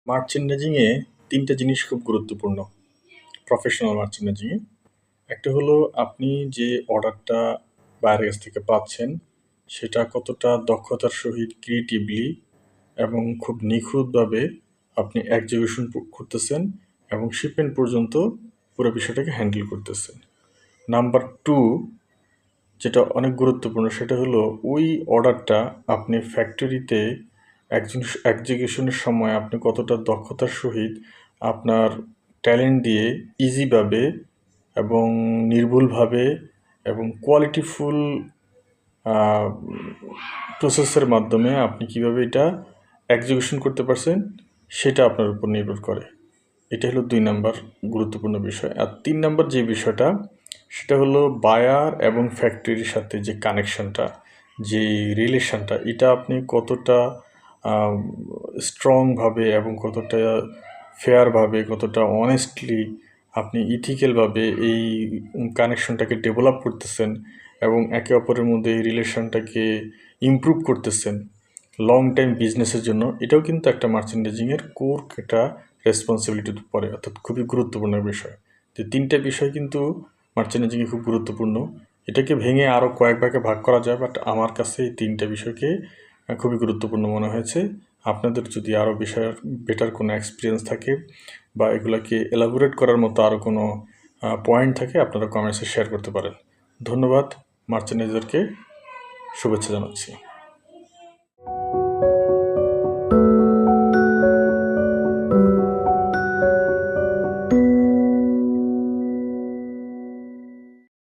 মার্চেন্ডাইজিংয়ে ৩ টা জিনিস খুব গুরুত্বপূর্ণ প্রফেশনাল মার্চেন্ডাইজিংয়ে। একটা হলো আপনি যে অর্ডারটা বাইরের কাছ থেকে পাচ্ছেন, সেটা কতটা দক্ষতার সহিত ক্রিয়েটিভলি এবং খুব নিখুঁতভাবে আপনি এক্সিকিউশন করতেছেন এবং শিপমেন্ট পর্যন্ত পুরো বিষয়টাকে হ্যান্ডেল করতেছেন। নাম্বার 2 যেটা অনেক গুরুত্বপূর্ণ সেটা হলো ওই অর্ডারটা আপনি ফ্যাক্টরিতে এক্সিকিউশনের সময় আপনি কতটা দক্ষতার সহিত আপনার ট্যালেন্ট দিয়ে ইজিভাবে এবং নির্ভুলভাবে এবং কোয়ালিটিফুল প্রসেসের মাধ্যমে আপনি কিভাবে এটা এক্সিকিউশন করতে পারছেন সেটা আপনার উপর নির্ভর করে। এটা হলো 2 নাম্বার গুরুত্বপূর্ণ বিষয়। আর 3 নাম্বার যে বিষয়টা সেটা হলো বায়ার এবং ফ্যাক্টরির সাথে যে কানেকশনটা, যে রিলেশনটা, এটা আপনি কতটা স্ট্রংভাবে এবং কতটা ফেয়ারভাবে, কতটা অনেস্টলি আপনি ইথিক্যালভাবে এই কানেকশনটাকে ডেভেলপ করতেছেন এবং একে অপরের মধ্যে এই রিলেশনটাকে ইমপ্রুভ করতেছেন লং টাইম বিজনেসের জন্য। এটাও কিন্তু একটা মার্চেন্ডাইজিংয়ের কোর একটা রেসপন্সিবিলিটিতে পড়ে, অর্থাৎ খুবই গুরুত্বপূর্ণ বিষয়। তো 3টা বিষয় কিন্তু মার্চেন্ডাইজিংয়ে খুব গুরুত্বপূর্ণ। এটাকে ভেঙে আরও কয়েক ভাগে ভাগ করা যায়, বাট আমার কাছে এই 3টা বিষয়কে খুবই গুরুত্বপূর্ণ মনে হয়েছে। আপনাদের যদি আরও বিষয়ের বেটার কোনো এক্সপিরিয়েন্স থাকে বা এগুলোকে এলাবোরেট করার মতো আরও কোনো পয়েন্ট থাকে, আপনারা কমেন্টসে শেয়ার করতে পারেন। ধন্যবাদ। মার্চেন্ডাইজারকে শুভেচ্ছা জানাচ্ছি।